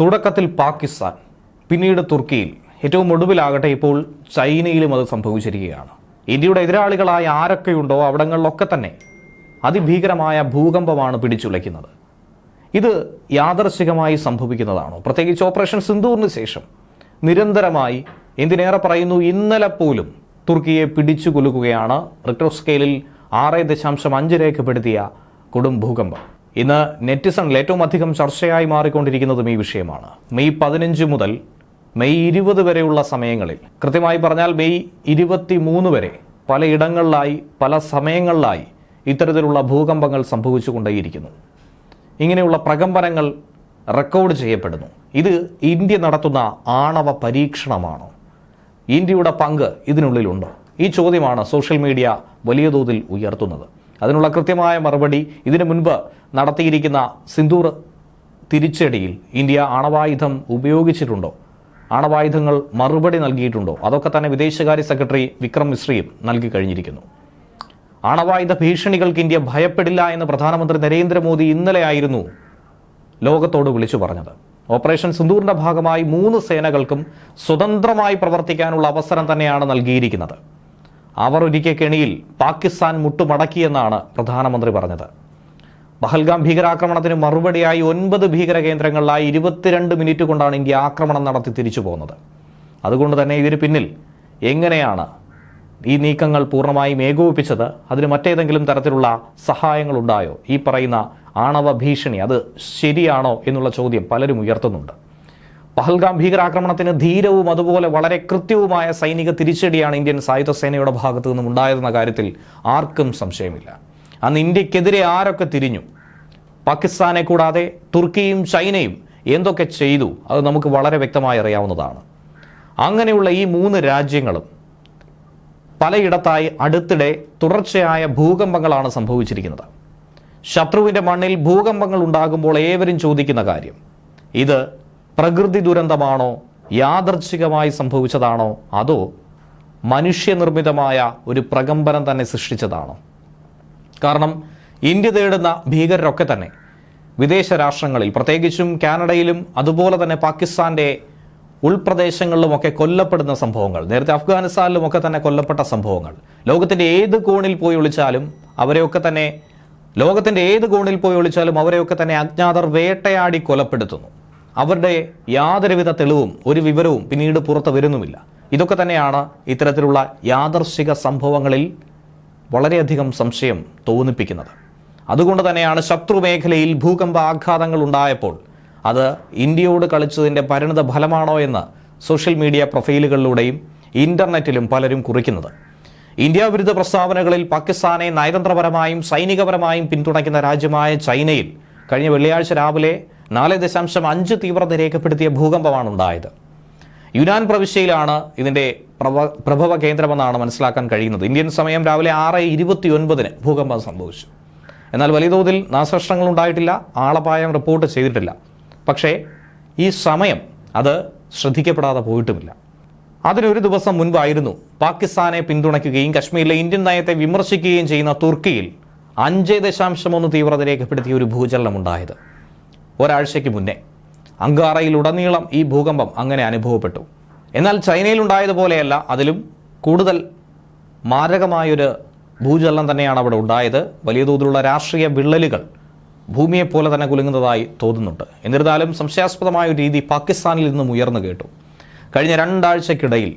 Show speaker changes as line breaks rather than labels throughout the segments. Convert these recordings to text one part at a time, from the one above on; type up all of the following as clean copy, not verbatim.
തുടക്കത്തിൽ പാകിസ്ഥാൻ, പിന്നീട് തുർക്കിയിൽ, ഏറ്റവും ഒടുവിലാകട്ടെ ഇപ്പോൾ ചൈനയിലും അത് സംഭവിച്ചിരിക്കുകയാണ്. ഇന്ത്യയുടെ എതിരാളികളായ ആരൊക്കെയുണ്ടോ അവിടങ്ങളിലൊക്കെ തന്നെ അതിഭീകരമായ ഭൂകമ്പമാണ് പിടിച്ചുലയ്ക്കുന്നത്. ഇത് യാദർശികമായി സംഭവിക്കുന്നതാണോ? പ്രത്യേകിച്ച് ഓപ്പറേഷൻ സിന്ദൂറിന് ശേഷം നിരന്തരമായി, എന്തിനേറെ പറയുന്നു, ഇന്നലെ പോലും തുർക്കിയെ പിടിച്ചു കുലുക്കുകയാണ് റിക്ടർ സ്കെയിലിൽ 6.5 രേഖപ്പെടുത്തിയ കൊടും ഭൂകമ്പം. ഇന്ന് നെറ്റിസണിൽ ഏറ്റവും അധികം ചർച്ചയായി മാറിക്കൊണ്ടിരിക്കുന്നതും ഈ വിഷയമാണ്. മെയ് 15 മുതൽ മെയ് 20 വരെയുള്ള സമയങ്ങളിൽ, കൃത്യമായി പറഞ്ഞാൽ മെയ് 23 വരെ പലയിടങ്ങളിലായി പല സമയങ്ങളിലായി ഇത്തരത്തിലുള്ള ഭൂകമ്പങ്ങൾ സംഭവിച്ചുകൊണ്ടേയിരിക്കുന്നു. ഇങ്ങനെയുള്ള പ്രകമ്പനങ്ങൾ റെക്കോർഡ് ചെയ്യപ്പെടുന്നു. ഇത് ഇന്ത്യ നടത്തുന്ന ആണവ പരീക്ഷണമാണോ? ഇന്ത്യയുടെ പങ്ക് ഇതിനുള്ളിലുണ്ടോ? ഈ ചോദ്യമാണ് സോഷ്യൽ മീഡിയ വലിയ തോതിൽ ഉയർത്തുന്നത്. അതിനുള്ള കൃത്യമായ മറുപടി ഇതിനു മുൻപ് നടത്തിയിരിക്കുന്ന സിന്ദൂർ തിരിച്ചടിയിൽ ഇന്ത്യ ആണവായുധം ഉപയോഗിച്ചിട്ടുണ്ടോ? ആണവായുധങ്ങൾ മറുപടി നൽകിയിട്ടുണ്ടോ? അതൊക്കെ തന്നെ വിദേശകാര്യ സെക്രട്ടറി വിക്രം മിശ്രയും നൽകി കഴിഞ്ഞിരിക്കുന്നു. ആണവായുധ ഭീഷണികൾക്ക് ഇന്ത്യ ഭയപ്പെടില്ല എന്ന് പ്രധാനമന്ത്രി നരേന്ദ്രമോദി ഇന്നലെയായിരുന്നു ലോകത്തോട് വിളിച്ചു പറഞ്ഞത്. ഓപ്പറേഷൻ സിന്ദൂറിന്റെ ഭാഗമായി 3 സേനകൾക്കും സ്വതന്ത്രമായി പ്രവർത്തിക്കാനുള്ള അവസരം തന്നെയാണ് നൽകിയിരിക്കുന്നത്. അവർ ഒരുക്കിയ കെണിയിൽ പാകിസ്ഥാൻ മുട്ടുമടക്കിയെന്നാണ് പ്രധാനമന്ത്രി പറഞ്ഞത്. പഹൽഗാം ഭീകരാക്രമണത്തിന് മറുപടിയായി 9 ഭീകര കേന്ദ്രങ്ങളിലായി 22 മിനിറ്റ് കൊണ്ടാണ് ഇന്ത്യ ആക്രമണം നടത്തി തിരിച്ചു പോകുന്നത്. അതുകൊണ്ട് തന്നെ ഇതിന് പിന്നിൽ എങ്ങനെയാണ് ഈ നീക്കങ്ങൾ പൂർണ്ണമായും ഏകോപിപ്പിച്ചത്? അതിന് മറ്റേതെങ്കിലും തരത്തിലുള്ള സഹായങ്ങൾ ഉണ്ടായോ? ഈ പറയുന്ന ആണവ ഭീഷണി അത് ശരിയാണോ എന്നുള്ള ചോദ്യം പലരും ഉയർത്തുന്നുണ്ട്. പഹൽഗാം ഭീകരാക്രമണത്തിന് ധീരവും അതുപോലെ വളരെ കൃത്യവുമായ സൈനിക തിരിച്ചടിയാണ് ഇന്ത്യൻ സായുധ സേനയുടെ ഭാഗത്തു നിന്നും ഉണ്ടായതെന്ന കാര്യത്തിൽ ആർക്കും സംശയമില്ല. അന്ന് ഇന്ത്യക്കെതിരെ ആരൊക്കെ തിരിഞ്ഞു, പാകിസ്ഥാനെ കൂടാതെ തുർക്കിയും ചൈനയും എന്തൊക്കെ ചെയ്തു, അത് നമുക്ക് വളരെ വ്യക്തമായി അറിയാവുന്നതാണ്. അങ്ങനെയുള്ള ഈ 3 രാജ്യങ്ങളും പലയിടത്തായി അടുത്തിടെ തുടർച്ചയായ ഭൂകമ്പങ്ങളാണ് സംഭവിച്ചിരിക്കുന്നത്. ശത്രുവിൻ്റെ മണ്ണിൽ ഭൂകമ്പങ്ങൾ ഉണ്ടാകുമ്പോൾ ഏവരും ചോദിക്കുന്ന കാര്യം, ഇത് പ്രകൃതി ദുരന്തമാണോ, യാദർച്ഛികമായി സംഭവിച്ചതാണോ, അതോ മനുഷ്യനിർമ്മിതമായ ഒരു പ്രകമ്പനം തന്നെ സൃഷ്ടിച്ചതാണോ? കാരണം ഇന്ത്യ തേടുന്ന ഭീകരരൊക്കെ തന്നെ വിദേശ രാഷ്ട്രങ്ങളിൽ, പ്രത്യേകിച്ചും കാനഡയിലും അതുപോലെ തന്നെ പാകിസ്ഥാന്റെ ഉൾപ്രദേശങ്ങളിലുമൊക്കെ കൊല്ലപ്പെടുന്ന സംഭവങ്ങൾ, നേരത്തെ അഫ്ഗാനിസ്ഥാനിലുമൊക്കെ തന്നെ കൊല്ലപ്പെട്ട സംഭവങ്ങൾ, ലോകത്തിന്റെ ഏത് കോണിൽ പോയി ഒളിച്ചാലും അവരെയൊക്കെ തന്നെ അജ്ഞാതർ വേട്ടയാടി കൊലപ്പെടുത്തുന്നു. അവരുടെ യാതൊരുവിധ തെളിവും ഒരു വിവരവും പിന്നീട് പുറത്തു വരുന്നുമില്ല. ഇതൊക്കെ തന്നെയാണ് ഇത്തരത്തിലുള്ള യാദർശിക സംഭവങ്ങളിൽ വളരെയധികം സംശയം തോന്നിപ്പിക്കുന്നത്. അതുകൊണ്ട് തന്നെയാണ് ശത്രു മേഖലയിൽ ഭൂകമ്പ ആഘാതങ്ങൾ ഉണ്ടായപ്പോൾ അത് ഇന്ത്യയോട് കളിച്ചതിൻ്റെ പരിണിത ഫലമാണോ എന്ന് സോഷ്യൽ മീഡിയ പ്രൊഫൈലുകളിലൂടെയും ഇന്റർനെറ്റിലും പലരും കുറിക്കുന്നത്. ഇന്ത്യ വിരുദ്ധ പ്രസ്താവനകളിൽ പാകിസ്ഥാനെ നയതന്ത്രപരമായും സൈനികപരമായും പിന്തുണയ്ക്കുന്ന രാജ്യമായ ചൈനയിൽ കഴിഞ്ഞ വെള്ളിയാഴ്ച രാവിലെ 4.5 തീവ്രത രേഖപ്പെടുത്തിയ ഭൂകമ്പമാണ് ഉണ്ടായത്. യുനാൻ പ്രവിശ്യയിലാണ് ഇതിന്റെ പ്രഭവ കേന്ദ്രമെന്നാണ് മനസ്സിലാക്കാൻ കഴിയുന്നത്. ഇന്ത്യൻ സമയം രാവിലെ 6:29 ഭൂകമ്പം സംഭവിച്ചു. എന്നാൽ വലിയ തോതിൽ നാശനഷ്ടങ്ങൾ ഉണ്ടായിട്ടില്ല, ആളപായം റിപ്പോർട്ട് ചെയ്തിട്ടില്ല. പക്ഷേ ഈ സമയം അത് ശ്രദ്ധിക്കപ്പെടാതെ പോയിട്ടുമില്ല. അതിനൊരു ദിവസം മുൻപായിരുന്നു പാകിസ്ഥാനെ പിന്തുണയ്ക്കുകയും കശ്മീരിലെ ഇന്ത്യൻ നയത്തെ വിമർശിക്കുകയും ചെയ്യുന്ന തുർക്കിയിൽ 5.1 തീവ്രത രേഖപ്പെടുത്തിയ ഒരു ഭൂചലനം ഉണ്ടായത്. ഒരാഴ്ചയ്ക്ക് മുന്നേ അങ്കാറയിലുടനീളം ഈ ഭൂകമ്പം അങ്ങനെ അനുഭവപ്പെട്ടു. എന്നാൽ ചൈനയിലുണ്ടായതുപോലെയല്ല, അതിലും കൂടുതൽ മാരകമായൊരു ഭൂചലനം തന്നെയാണ് അവിടെ ഉണ്ടായത്. വലിയ തോതിലുള്ള രാഷ്ട്രീയ വിള്ളലുകൾ ഭൂമിയെപ്പോലെ തന്നെ കുലുങ്ങുന്നതായി തോന്നുന്നുണ്ട്. എന്നിരുന്നാലും സംശയാസ്പദമായ ഒരു രീതി പാകിസ്ഥാനിൽ നിന്നും ഉയർന്നു കേട്ടു. കഴിഞ്ഞ 2 ആഴ്ചക്കിടയിൽ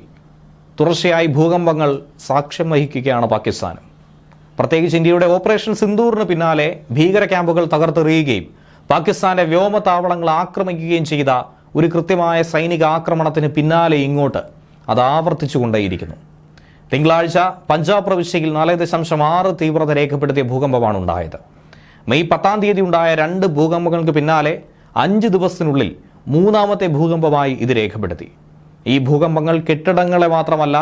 തുടർച്ചയായി ഭൂകമ്പങ്ങൾ സാക്ഷ്യം വഹിക്കുകയാണ് പാകിസ്ഥാനും. പ്രത്യേകിച്ച് ഇന്ത്യയുടെ ഓപ്പറേഷൻ സിന്ദൂറിന് പിന്നാലെ ഭീകര ക്യാമ്പുകൾ തകർത്തെറിയുകയും പാകിസ്ഥാന്റെ വ്യോമതാവളങ്ങൾ ആക്രമിക്കുകയും ചെയ്ത ഒരു കൃത്യമായ സൈനിക ആക്രമണത്തിന് പിന്നാലെ ഇങ്ങോട്ട് അത് ആവർത്തിച്ചുകൊണ്ടേയിരിക്കുന്നു. തിങ്കളാഴ്ച പഞ്ചാബ് പ്രവിശ്യയിൽ 4.6 തീവ്രത രേഖപ്പെടുത്തിയ ഭൂകമ്പമാണ് ഉണ്ടായത്. മെയ് 10 തീയതി ഉണ്ടായ 2 ഭൂകമ്പങ്ങൾക്ക് പിന്നാലെ 5 ദിവസത്തിനുള്ളിൽ 3ാമത്തെ ഭൂകമ്പമായി ഇത് രേഖപ്പെടുത്തി. ഈ ഭൂകമ്പങ്ങൾ കെട്ടിടങ്ങളെ മാത്രമല്ല,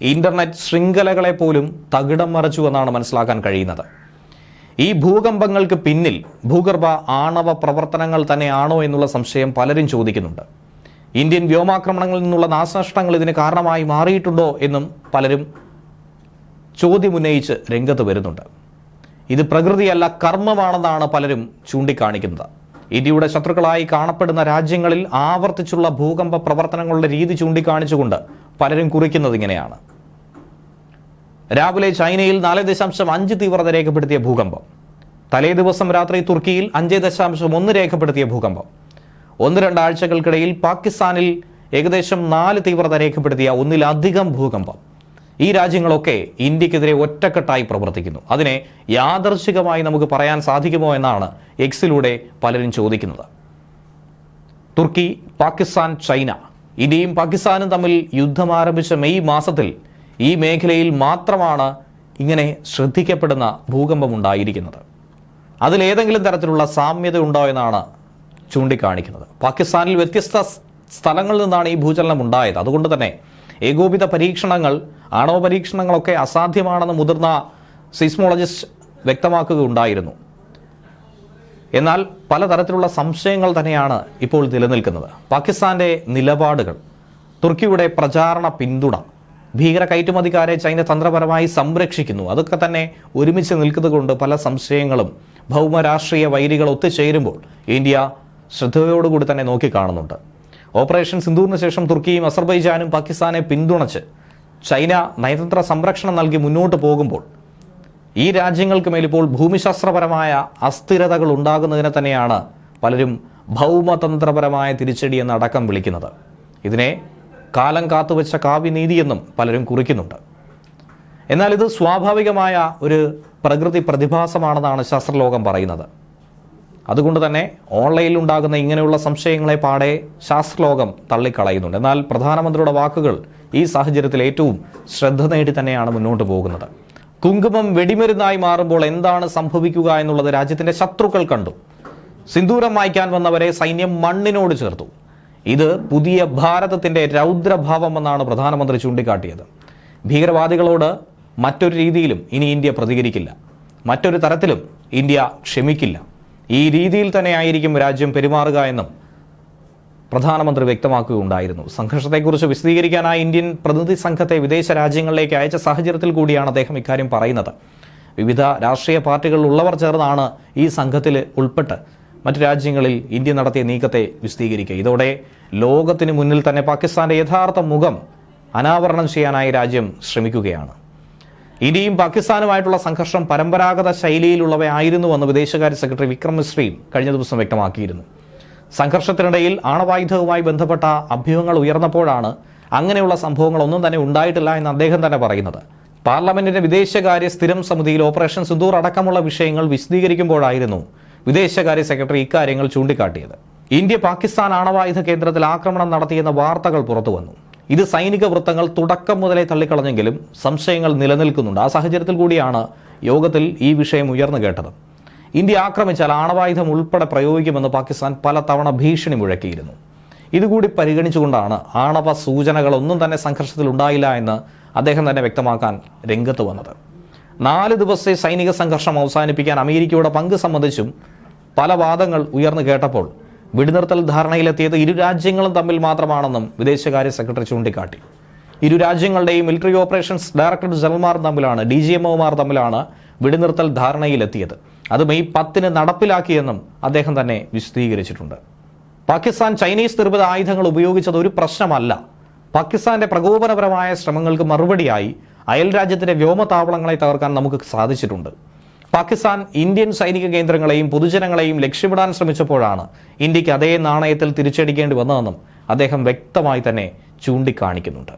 ഇന്റർനെറ്റ് ശൃംഖലകളെ പോലും തകിടം മറിച്ചുവെന്നാണ് മനസ്സിലാക്കാൻ കഴിയുന്നത്. ഈ ഭൂകമ്പങ്ങൾക്ക് പിന്നിൽ ഭൂഗർഭ ആണവ പ്രവർത്തനങ്ങൾ തന്നെയാണോ എന്നുള്ള സംശയം പലരും ചോദിക്കുന്നുണ്ട്. ഇന്ത്യൻ വ്യോമാക്രമണങ്ങളിൽ നിന്നുള്ള നാശനഷ്ടങ്ങൾ ഇതിന് കാരണമായി മാറിയിട്ടുണ്ടോ എന്നും പലരും ചോദ്യമുന്നയിച്ച് രംഗത്ത് വരുന്നുണ്ട്. ഇത് പ്രകൃതിയല്ല, കർമ്മമാണെന്നാണ് പലരും ചൂണ്ടിക്കാണിക്കുന്നത്. ഇന്ത്യയുടെ ശത്രുക്കളായി കാണപ്പെടുന്ന രാജ്യങ്ങളിൽ ആവർത്തിച്ചുള്ള ഭൂകമ്പ പ്രവർത്തനങ്ങളുടെ രീതി ചൂണ്ടിക്കാണിച്ചുകൊണ്ട് പലരും കുറിക്കുന്നത് ഇങ്ങനെയാണ്. രാവിലെ ചൈനയിൽ 4.5 തീവ്രത രേഖപ്പെടുത്തിയ ഭൂകമ്പം. തലേ ദിവസം രാത്രി തുർക്കിയിൽ 5.1 രേഖപ്പെടുത്തിയ ഭൂകമ്പം. 1-2 ആഴ്ചകൾക്കിടയിൽ പാകിസ്ഥാനിൽ ഏകദേശം 4 തീവ്രത രേഖപ്പെടുത്തിയ ഒന്നിലധികം ഭൂകമ്പം. ഈ രാജ്യങ്ങളൊക്കെ ഇന്ത്യക്കെതിരെ ഒറ്റക്കെട്ടായി പ്രവർത്തിക്കുന്നു. അതിനെ യാദർശികമായി നമുക്ക് പറയാൻ സാധിക്കുമോ എന്നാണ് എക്സിലൂടെ പലരും ചോദിക്കുന്നത്. തുർക്കി, പാകിസ്ഥാൻ, ചൈന, ഇന്ത്യയും പാകിസ്ഥാനും തമ്മിൽ യുദ്ധം ആരംഭിച്ച മെയ് മാസത്തിൽ ഈ മേഖലയിൽ മാത്രമാണ് ഇങ്ങനെ ശ്രദ്ധിക്കപ്പെടുന്ന ഭൂകമ്പമുണ്ടായിരിക്കുന്നത്. അതിലേതെങ്കിലും തരത്തിലുള്ള സാമ്യത ഉണ്ടോ എന്നാണ് ചൂണ്ടിക്കാണിക്കുന്നത്. പാകിസ്ഥാനിൽ വ്യത്യസ്ത സ്ഥലങ്ങളിൽ നിന്നാണ് ഈ ഭൂചലനം ഉണ്ടായത്. അതുകൊണ്ട് തന്നെ ഏകോപിത പരീക്ഷണങ്ങൾ, ആണവ പരീക്ഷണങ്ങളൊക്കെ അസാധ്യമാണെന്ന് മുതിർന്ന സീസ്മോളജിസ്റ്റ് വ്യക്തമാക്കുകയുണ്ടായിരുന്നു. എന്നാൽ പലതരത്തിലുള്ള സംശയങ്ങൾ തന്നെയാണ് ഇപ്പോൾ നിലനിൽക്കുന്നത്. പാകിസ്ഥാന്റെ നിലപാടുകൾ, തുർക്കിയുടെ പ്രചാരണ പിന്തുണ, ഭീകര കയറ്റുമതിക്കാരെ ചൈന തന്ത്രപരമായി സംരക്ഷിക്കുന്നു, അതൊക്കെ തന്നെ ഒരുമിച്ച് നിൽക്കുന്നതുകൊണ്ട് പല സംശയങ്ങളും ഭൗമരാഷ്ട്രീയ വൈരികൾ ഒത്തുചേരുമ്പോൾ ഇന്ത്യ ശ്രദ്ധയോടുകൂടി തന്നെ നോക്കിക്കാണുന്നുണ്ട്. ഓപ്പറേഷൻ സിന്ദൂറിന് ശേഷം തുർക്കിയും അസർബൈജാനും പാകിസ്ഥാനെ പിന്തുണച്ച് ചൈന നയതന്ത്ര സംരക്ഷണം നൽകി മുന്നോട്ട് പോകുമ്പോൾ ഈ രാജ്യങ്ങൾക്ക് മേലിപ്പോൾ ഭൂമിശാസ്ത്രപരമായ അസ്ഥിരതകൾ ഉണ്ടാകുന്നതിനെ തന്നെയാണ് പലരും ഭൗമതന്ത്രപരമായ തിരിച്ചടി എന്നടക്കം വിളിക്കുന്നത്. ഇതിനെ കാലം കാത്തുവെച്ച കാവ്യനീതിയെന്നും പലരും കുറിക്കുന്നുണ്ട്. എന്നാൽ ഇത് സ്വാഭാവികമായ ഒരു പ്രകൃതി പ്രതിഭാസമാണെന്നാണ് ശാസ്ത്രലോകം പറയുന്നത്. അതുകൊണ്ട് തന്നെ ഓൺലൈനിൽ ഉണ്ടാകുന്ന ഇങ്ങനെയുള്ള സംശയങ്ങളെ പാടെ ശാസ്ത്രലോകം തള്ളിക്കളയുന്നുണ്ട്. എന്നാൽ പ്രധാനമന്ത്രിയുടെ വാക്കുകൾ ഈ സാഹചര്യത്തിൽ ഏറ്റവും ശ്രദ്ധ നേടി തന്നെയാണ് മുന്നോട്ട് പോകുന്നത്. കുങ്കുമം വെടിമരുന്നായി മാറുമ്പോൾ എന്താണ് സംഭവിക്കുക എന്നുള്ളത് രാജ്യത്തിന്റെ ശത്രുക്കൾ കണ്ടു. സിന്ദൂരം മായ്ക്കാൻ വന്നവരെ സൈന്യം മണ്ണിനോട് ചേർത്തു. ഇത് പുതിയ ഭാരതത്തിന്റെ രൗദ്രഭാവമെന്നാണ് പ്രധാനമന്ത്രി ചൂണ്ടിക്കാട്ടിയത്. ഭീകരവാദികളോട് മറ്റൊരു രീതിയിലും ഇനി ഇന്ത്യ പ്രതികരിക്കില്ല, മറ്റൊരു തരത്തിലും ഇന്ത്യ ക്ഷമിക്കില്ല. ഈ രീതിയിൽ തന്നെയായിരിക്കും രാജ്യം പെരുമാറുക എന്നും പ്രധാനമന്ത്രി വ്യക്തമാക്കുകയുണ്ടായിരുന്നു. സംഘർഷത്തെക്കുറിച്ച് വിശദീകരിക്കാനായി ഇന്ത്യൻ പ്രതിനിധി സംഘത്തെ വിദേശ രാജ്യങ്ങളിലേക്ക് അയച്ച സാഹചര്യത്തിൽ കൂടിയാണ് അദ്ദേഹം ഇക്കാര്യം പറയുന്നത്. വിവിധ രാഷ്ട്രീയ പാർട്ടികളിലുള്ളവർ ചേർന്നാണ് ഈ സംഘത്തിൽ ഉൾപ്പെട്ട് മറ്റു രാജ്യങ്ങളിൽ ഇന്ത്യ നടത്തിയ നീക്കത്തെ വിശദീകരിക്കുക. ഇതോടെ ലോകത്തിന് മുന്നിൽ തന്നെ പാകിസ്ഥാന്റെ യഥാർത്ഥ മുഖം അനാവരണം ചെയ്യാനായി രാജ്യം ശ്രമിക്കുകയാണ്. ഇന്ത്യയും പാകിസ്ഥാനുമായിട്ടുള്ള സംഘർഷം പരമ്പരാഗത ശൈലിയിലുള്ളവയായിരുന്നുവെന്ന് വിദേശകാര്യ സെക്രട്ടറി വിക്രം മിശ്രയും കഴിഞ്ഞ ദിവസം വ്യക്തമാക്കിയിരുന്നു. സംഘർഷത്തിനിടയിൽ ആണവായുധവുമായി ബന്ധപ്പെട്ട അഭ്യൂഹങ്ങൾ ഉയർന്നപ്പോഴാണ് അങ്ങനെയുള്ള സംഭവങ്ങളൊന്നും തന്നെ ഉണ്ടായിട്ടില്ല എന്ന് അദ്ദേഹം തന്നെ പറയുന്നത്. പാർലമെന്റിന്റെ വിദേശകാര്യ സ്ഥിരം സമിതിയിൽ ഓപ്പറേഷൻ സിന്ദൂർ അടക്കമുള്ള വിഷയങ്ങൾ വിശദീകരിക്കുമ്പോഴായിരുന്നു വിദേശകാര്യ സെക്രട്ടറി ഇക്കാര്യങ്ങൾ ചൂണ്ടിക്കാട്ടിയത്. ഇന്ത്യ പാകിസ്ഥാൻ ആണവായുധ കേന്ദ്രത്തിൽ ആക്രമണം നടത്തിയെന്ന വാർത്തകൾ പുറത്തുവന്നു. ഇത് സൈനിക വൃത്തങ്ങൾ തുടക്കം മുതലേ തള്ളിക്കളഞ്ഞെങ്കിലും സംശയങ്ങൾ നിലനിൽക്കുന്നുണ്ട്. ആ സാഹചര്യത്തിൽ കൂടിയാണ് യോഗത്തിൽ ഈ വിഷയം ഉയർന്നു കേട്ടത്. ഇന്ത്യ ആക്രമിച്ചാൽ ആണവായുധം ഉൾപ്പെടെ പ്രയോഗിക്കുമെന്ന് പാകിസ്ഥാൻ പലതവണ ഭീഷണി മുഴക്കിയിരുന്നു. ഇതുകൂടി പരിഗണിച്ചുകൊണ്ടാണ് ആണവ സൂചനകളൊന്നും തന്നെ സംഘർഷത്തിൽ ഉണ്ടായില്ല എന്ന് അദ്ദേഹം തന്നെ വ്യക്തമാക്കാൻ രംഗത്ത് വന്നത്. 4 ദിവസത്തെ സൈനിക സംഘർഷം അവസാനിപ്പിക്കാൻ അമേരിക്കയുടെ പങ്ക് സംബന്ധിച്ചും പല വാദങ്ങൾ ഉയർന്നു കേട്ടപ്പോൾ വെടിനിർത്തൽ ധാരണയിലെത്തിയത് ഇരു രാജ്യങ്ങളും തമ്മിൽ മാത്രമാണെന്നും വിദേശകാര്യ സെക്രട്ടറി ചൂണ്ടിക്കാട്ടി. ഇരു രാജ്യങ്ങളുടെയും മിലിറ്ററി ഓപ്പറേഷൻസ് ഡയറക്ടർ ജനറൽമാർ തമ്മിലാണ്, DGMOമാർ തമ്മിലാണ് വെടിനിർത്തൽ ധാരണയിലെത്തിയത്. അത് മെയ് 10 നടപ്പിലാക്കിയെന്നും അദ്ദേഹം തന്നെ വിശദീകരിച്ചിട്ടുണ്ട്. പാകിസ്ഥാൻ ചൈനീസ് നിർമ്മിത ആയുധങ്ങൾ ഉപയോഗിച്ചത് ഒരു പ്രശ്നമല്ല. പാകിസ്ഥാന്റെ പ്രകോപനപരമായ ശ്രമങ്ങൾക്ക് മറുപടിയായി അയൽ രാജ്യത്തിന്റെ വ്യോമതാവളങ്ങളെ തകർക്കാൻ നമുക്ക് സാധിച്ചിട്ടുണ്ട്. പാകിസ്ഥാൻ ഇന്ത്യൻ സൈനിക കേന്ദ്രങ്ങളെയും പൊതുജനങ്ങളെയും ലക്ഷ്യമിടാൻ ശ്രമിച്ചപ്പോഴാണ് ഇന്ത്യക്ക് അതേ നാണയത്തിൽ തിരിച്ചടിക്കേണ്ടി വന്നതെന്നും അദ്ദേഹം വ്യക്തമായി തന്നെ ചൂണ്ടിക്കാണിക്കുന്നുണ്ട്.